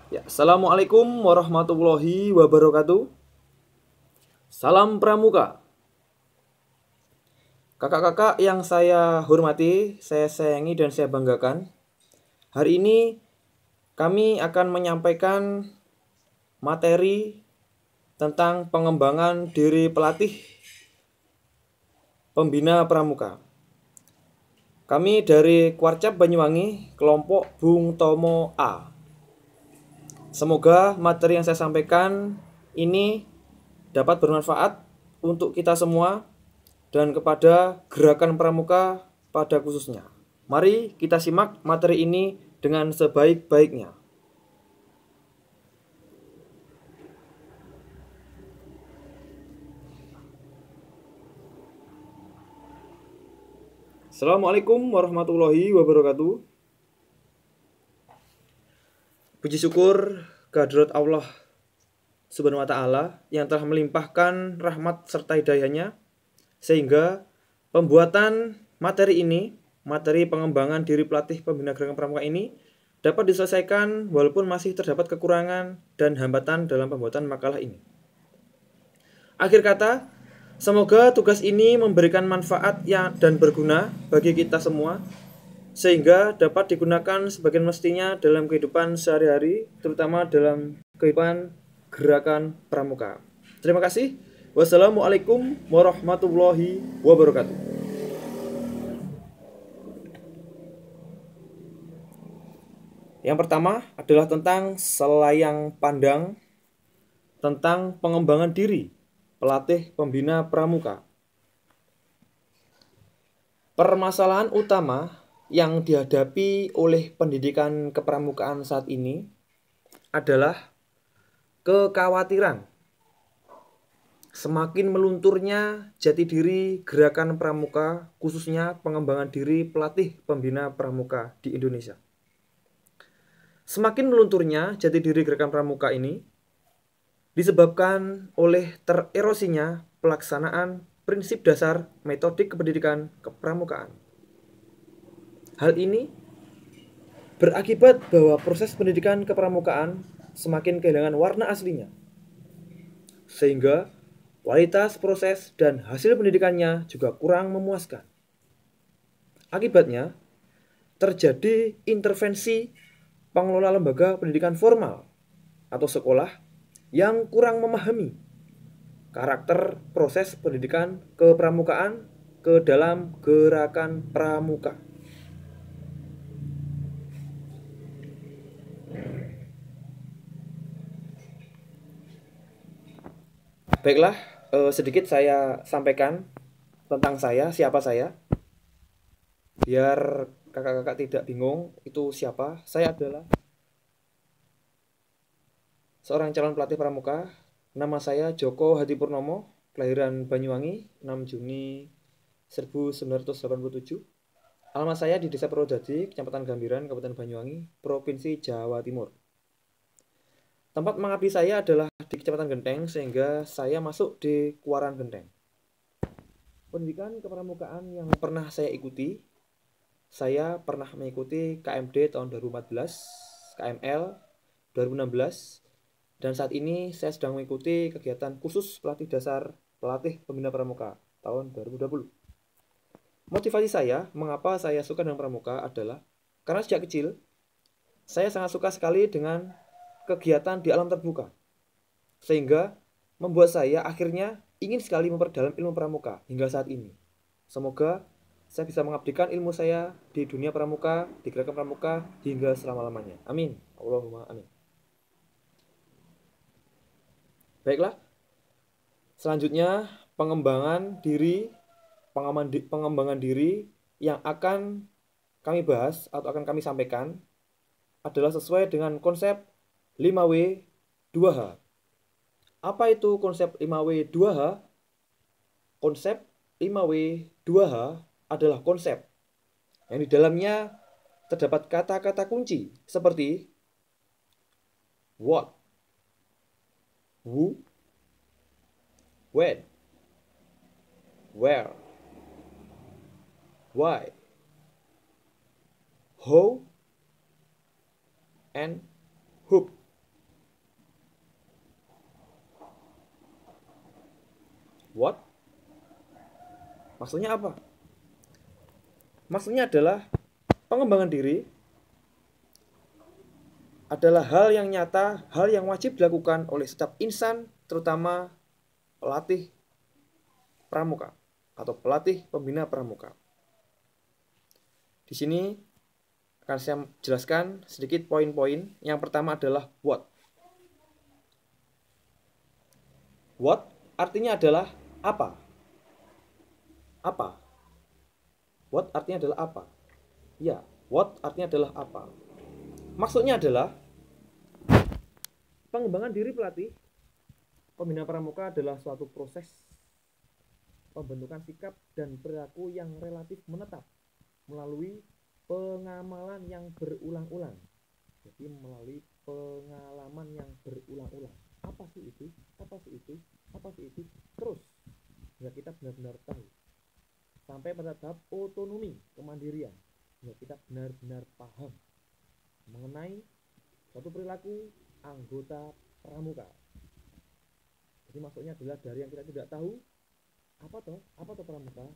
Ya, Assalamualaikum warahmatullahi wabarakatuh. Salam Pramuka. Kakak-kakak yang saya hormati, saya sayangi dan saya banggakan. Hari ini kami akan menyampaikan materi tentang pengembangan diri pelatih pembina pramuka. Kami dari Kuarcap Banyuwangi, kelompok Bung Tomo A. Semoga materi yang saya sampaikan ini dapat bermanfaat untuk kita semua dan kepada gerakan pramuka pada khususnya. Mari kita simak materi ini dengan sebaik-baiknya. Assalamualaikum warahmatullahi wabarakatuh. Puji syukur kehadirat Allah Subhanahu wa taala yang telah melimpahkan rahmat serta hidayahnya sehingga pembuatan materi ini, materi pengembangan diri pelatih pembina gerakan pramuka ini dapat diselesaikan walaupun masih terdapat kekurangan dan hambatan dalam pembuatan makalah ini. Akhir kata, semoga tugas ini memberikan manfaat dan berguna bagi kita semua sehingga dapat digunakan sebagian mestinya dalam kehidupan sehari-hari, terutama dalam kehidupan gerakan pramuka. Terima kasih. Wassalamualaikum warahmatullahi wabarakatuh. Yang pertama adalah tentang selayang pandang tentang pengembangan diri pelatih pembina pramuka. Permasalahan utama yang dihadapi oleh pendidikan kepramukaan saat ini adalah kekhawatiran semakin melunturnya jati diri gerakan pramuka, khususnya pengembangan diri pelatih pembina pramuka di Indonesia. Semakin melunturnya jati diri gerakan pramuka ini disebabkan oleh tererosinya pelaksanaan prinsip dasar metodik kependidikan kepramukaan. Hal ini berakibat bahwa proses pendidikan kepramukaan semakin kehilangan warna aslinya, sehingga kualitas proses dan hasil pendidikannya juga kurang memuaskan. Akibatnya, terjadi intervensi pengelola lembaga pendidikan formal atau sekolah yang kurang memahami karakter proses pendidikan kepramukaan ke dalam gerakan pramuka. Baiklah, sedikit saya sampaikan tentang saya, siapa saya. Biar kakak-kakak tidak bingung itu siapa. Saya adalah seorang calon pelatih pramuka. Nama saya Joko Hadi Purnomo, kelahiran Banyuwangi 6 Juni 1987. Alamat saya di Desa Purwodadi, Kecamatan Gambiran, Kabupaten Banyuwangi, Provinsi Jawa Timur. Tempat mengabdi saya adalah di Kecamatan Genteng, sehingga saya masuk di Kuaran Genteng. Pendidikan kepramukaan yang pernah saya ikuti, saya pernah mengikuti KMD tahun 2014, KML 2016, dan saat ini saya sedang mengikuti kegiatan khusus pelatih dasar pelatih pembina pramuka tahun 2020. Motivasi saya mengapa saya suka dengan pramuka adalah karena sejak kecil saya sangat suka sekali dengan kegiatan di alam terbuka, sehingga membuat saya akhirnya ingin sekali memperdalam ilmu pramuka hingga saat ini. Semoga saya bisa mengabdikan ilmu saya di dunia pramuka, di gerakan pramuka hingga selama-lamanya. Amin. Allahumma amin. Baiklah, selanjutnya pengembangan diri yang akan kami bahas atau akan kami sampaikan adalah sesuai dengan konsep 5W 2H. Apa itu konsep 5W 2H? Konsep 5W 2H adalah konsep yang di dalamnya terdapat kata-kata kunci seperti what, who, when, where, why, how, and who. What? Maksudnya apa? Maksudnya adalah pengembangan diri adalah hal yang nyata, hal yang wajib dilakukan oleh setiap insan, terutama pelatih pramuka atau pelatih pembina pramuka. Di sini akan saya jelaskan sedikit poin-poin. Yang pertama adalah what. What artinya adalah apa? Apa? What artinya adalah apa? Ya, what artinya adalah apa? Maksudnya adalah pengembangan diri pelatih pembina pramuka adalah suatu proses pembentukan sikap dan perilaku yang relatif menetap melalui pengamalan yang berulang-ulang. Jadi melalui pengalaman yang berulang-ulang. Apa sih itu? Apa sih itu? Apa sih itu? Terus hingga kita benar-benar tahu. Sampai pada tahap otonomi, kemandirian. Hingga kita benar-benar paham mengenai suatu perilaku anggota pramuka. Jadi maksudnya adalah dari yang kita tidak tahu, apa toh pramuka,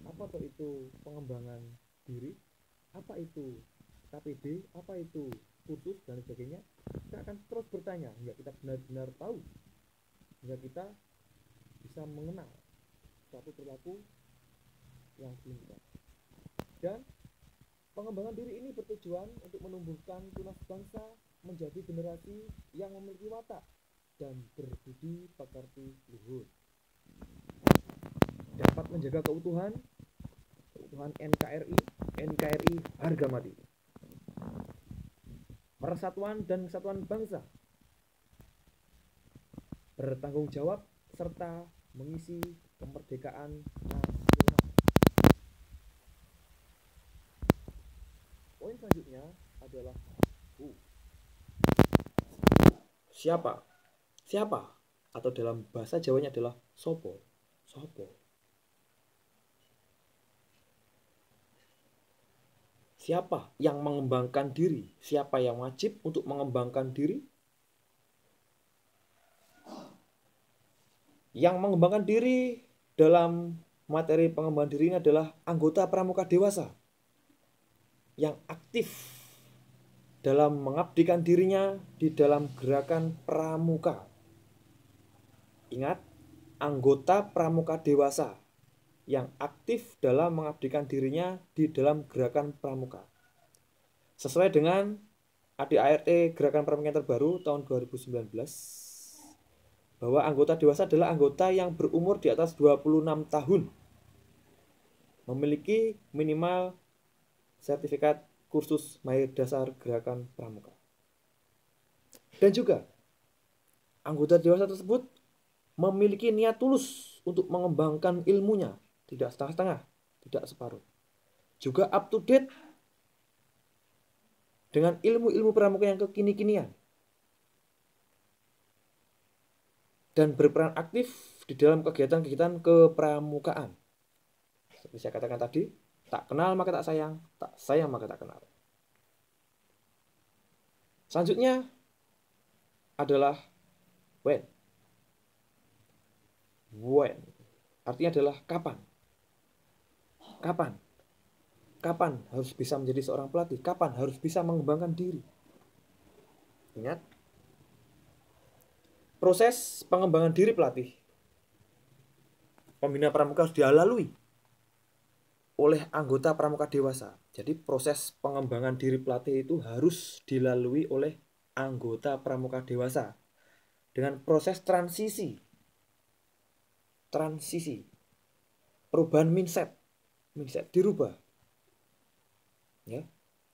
apa toh itu pengembangan diri, apa itu KPD, apa itu kursus dan sebagainya. Kita akan terus bertanya hingga kita benar-benar tahu, hingga kita bisa mengenal suatu perilaku yang belum kita. Dan pengembangan diri ini bertujuan untuk menumbuhkan tunas bangsa menjadi generasi yang memiliki watak dan berbudi pekerti luhur, dapat menjaga keutuhan NKRI harga mati, persatuan dan kesatuan bangsa, bertanggung jawab serta mengisi kemerdekaan nasional. Poin selanjutnya adalah who. Siapa? Atau dalam bahasa Jawanya adalah sopo. Siapa yang mengembangkan diri? Siapa yang wajib untuk mengembangkan diri? Yang mengembangkan diri dalam materi pengembangan diri ini adalah anggota pramuka dewasa yang aktif dalam mengabdikan dirinya di dalam gerakan pramuka. Ingat, anggota pramuka dewasa yang aktif dalam mengabdikan dirinya di dalam gerakan pramuka. Sesuai dengan ADART Gerakan Pramuka yang terbaru tahun 2019, bahwa anggota dewasa adalah anggota yang berumur di atas 26 tahun, memiliki minimal sertifikat kursus mahir dasar gerakan pramuka. Dan juga anggota dewasa tersebut memiliki niat tulus untuk mengembangkan ilmunya, tidak setengah-setengah, tidak separuh. Juga up to date dengan ilmu-ilmu pramuka yang kekini-kinian. Dan berperan aktif di dalam kegiatan-kegiatan kepramukaan. Seperti saya katakan tadi, tak kenal maka tak sayang maka tak kenal. Selanjutnya adalah when. When artinya adalah kapan. Kapan harus bisa menjadi seorang pelatih? Kapan harus bisa mengembangkan diri? Ingat, proses pengembangan diri pelatih pembina pramuka harus dilalui oleh anggota pramuka dewasa. Jadi proses pengembangan diri pelatih itu harus dilalui oleh anggota pramuka dewasa dengan proses transisi, perubahan mindset dirubah, ya,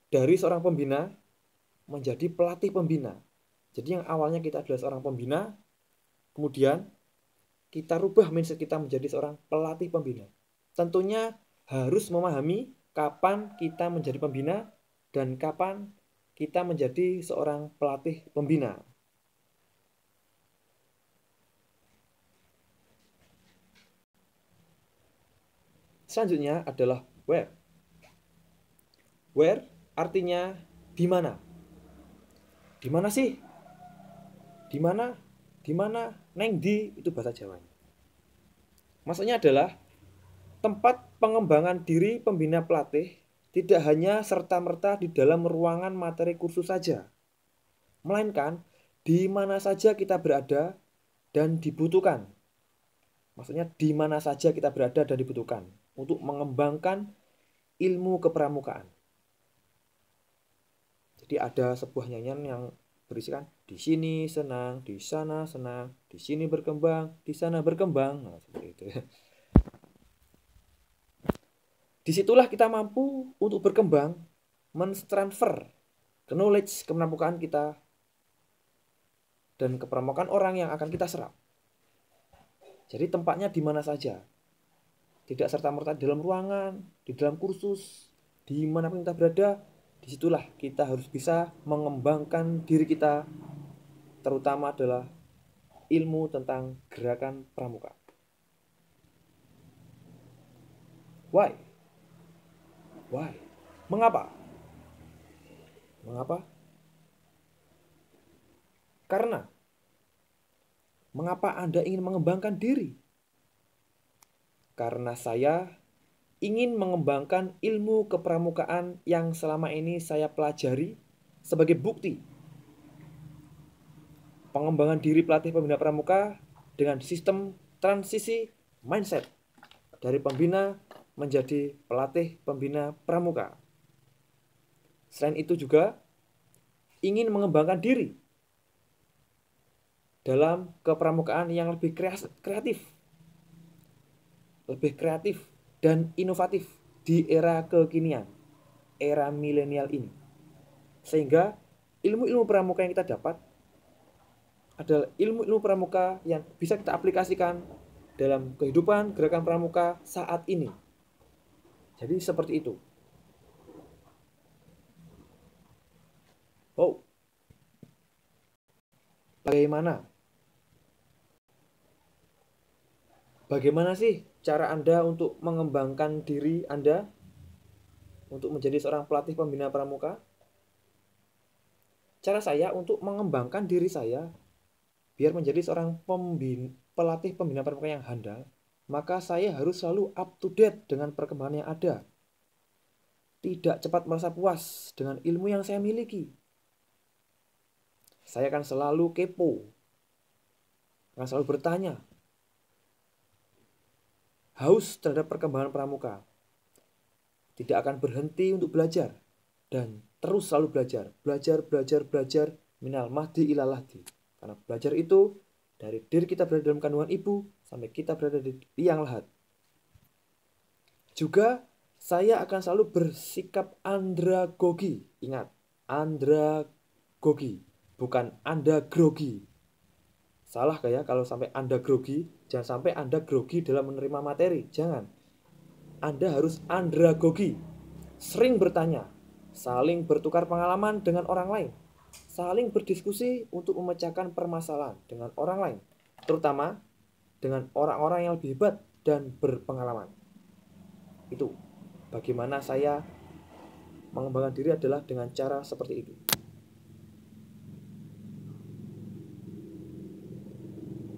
dari seorang pembina menjadi pelatih pembina. Jadi yang awalnya kita adalah seorang pembina, kemudian kita rubah mindset kita menjadi seorang pelatih pembina. Tentunya harus memahami kapan kita menjadi pembina dan kapan kita menjadi seorang pelatih pembina. Selanjutnya adalah where. Where artinya di mana. Di mana sih? Di mana? Neng di itu bahasa Jawanya. Maksudnya adalah tempat pengembangan diri pembina pelatih tidak hanya serta-merta di dalam ruangan materi kursus saja, melainkan di mana saja kita berada dan dibutuhkan. Maksudnya di mana saja kita berada dan dibutuhkan untuk mengembangkan ilmu kepramukaan. Jadi ada sebuah nyanyian yang berisikan di sini senang, di sana senang, di sini berkembang, di sana berkembang. Nah, seperti itu. Disitulah kita mampu untuk berkembang, mentransfer knowledge kepramukaan kita dan kepramukaan orang yang akan kita serap. Jadi tempatnya di mana saja. Tidak serta-merta di dalam ruangan, di dalam kursus, di manapun kita berada, disitulah kita harus bisa mengembangkan diri kita, terutama adalah ilmu tentang gerakan pramuka. Why? Why? Mengapa? Mengapa? Karena mengapa Anda ingin mengembangkan diri? Karena saya ingin mengembangkan ilmu kepramukaan yang selama ini saya pelajari sebagai bukti pengembangan diri pelatih pembina pramuka dengan sistem transisi mindset dari pembina menjadi pelatih pembina pramuka. Selain itu juga ingin mengembangkan diri dalam kepramukaan yang lebih kreatif dan inovatif di era kekinian, era milenial ini. Sehingga ilmu-ilmu pramuka yang kita dapat adalah ilmu-ilmu pramuka yang bisa kita aplikasikan dalam kehidupan gerakan pramuka saat ini. Jadi seperti itu. Oh, bagaimana? Bagaimana sih cara Anda untuk mengembangkan diri Anda untuk menjadi seorang pelatih pembina pramuka? Cara saya untuk mengembangkan diri saya biar menjadi seorang pelatih pembina pramuka yang handal, maka saya harus selalu up to date dengan perkembangan yang ada. Tidak cepat merasa puas dengan ilmu yang saya miliki. Saya akan selalu kepo, akan selalu bertanya, haus terhadap perkembangan pramuka. Tidak akan berhenti untuk belajar dan terus selalu belajar minal mahdi ilal lahdi. Karena belajar itu dari diri kita berada dalam kandungan ibu sampai kita berada di liang lahat. Juga saya akan selalu bersikap andragogi. Ingat, andragogi, bukan Anda grogi. Salah kayak kalau sampai Anda grogi, jangan sampai Anda grogi dalam menerima materi. Jangan. Anda harus andragogi. Sering bertanya, saling bertukar pengalaman dengan orang lain, saling berdiskusi untuk memecahkan permasalahan dengan orang lain, terutama dengan orang-orang yang lebih hebat dan berpengalaman. Itu bagaimana saya mengembangkan diri adalah dengan cara seperti itu.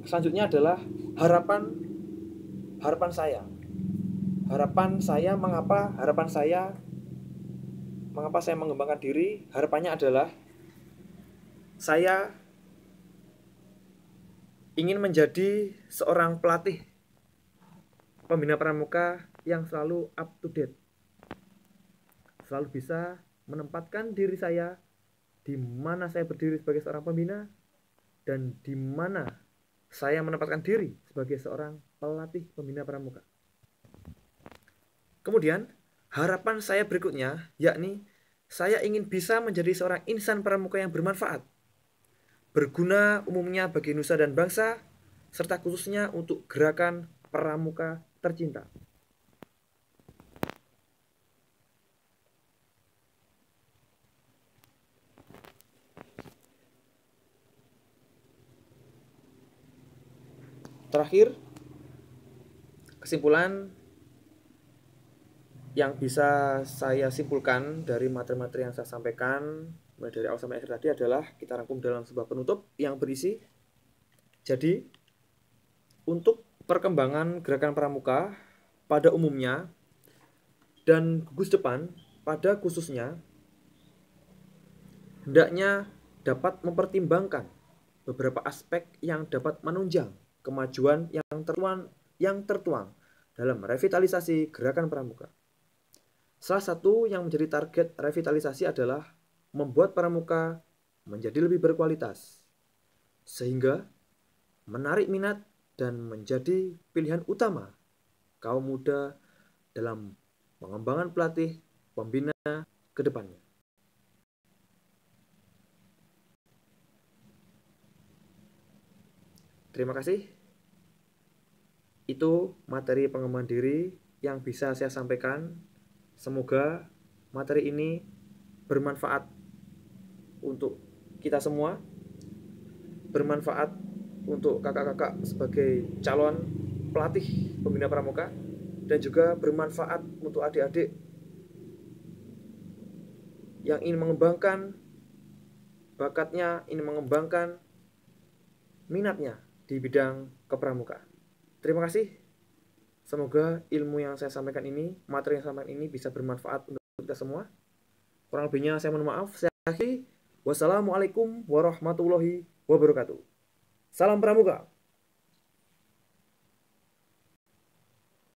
Selanjutnya adalah harapan saya. Mengapa saya mengembangkan diri? Harapannya adalah saya ingin menjadi seorang pelatih pembina pramuka yang selalu up to date, selalu bisa menempatkan diri saya di mana saya berdiri sebagai seorang pembina dan di mana saya menempatkan diri sebagai seorang pelatih pembina pramuka. Kemudian harapan saya berikutnya yakni saya ingin bisa menjadi seorang insan pramuka yang bermanfaat, berguna umumnya bagi nusa dan bangsa, serta khususnya untuk gerakan pramuka tercinta. Terakhir, kesimpulan yang bisa saya simpulkan dari materi-materi yang saya sampaikan mulai dari awal sampai akhir tadi adalah kita rangkum dalam sebuah penutup yang berisi, jadi untuk perkembangan gerakan pramuka pada umumnya dan gugus depan pada khususnya hendaknya dapat mempertimbangkan beberapa aspek yang dapat menunjang kemajuan yang tertuang dalam revitalisasi gerakan pramuka. Salah satu yang menjadi target revitalisasi adalah membuat pramuka menjadi lebih berkualitas, sehingga menarik minat dan menjadi pilihan utama kaum muda dalam pengembangan pelatih pembina ke depannya. Terima kasih. Itu materi pengembangan diri yang bisa saya sampaikan. Semoga materi ini bermanfaat untuk kita semua, bermanfaat untuk kakak-kakak sebagai calon pelatih pembina pramuka, dan juga bermanfaat untuk adik-adik yang ingin mengembangkan bakatnya, ingin mengembangkan minatnya di bidang kepramuka. Terima kasih. Semoga ilmu yang saya sampaikan ini, materi yang saya sampaikan ini bisa bermanfaat untuk kita semua. Kurang lebihnya saya mohon maaf. Saya akhiri. Wassalamualaikum warahmatullahi wabarakatuh. Salam pramuka.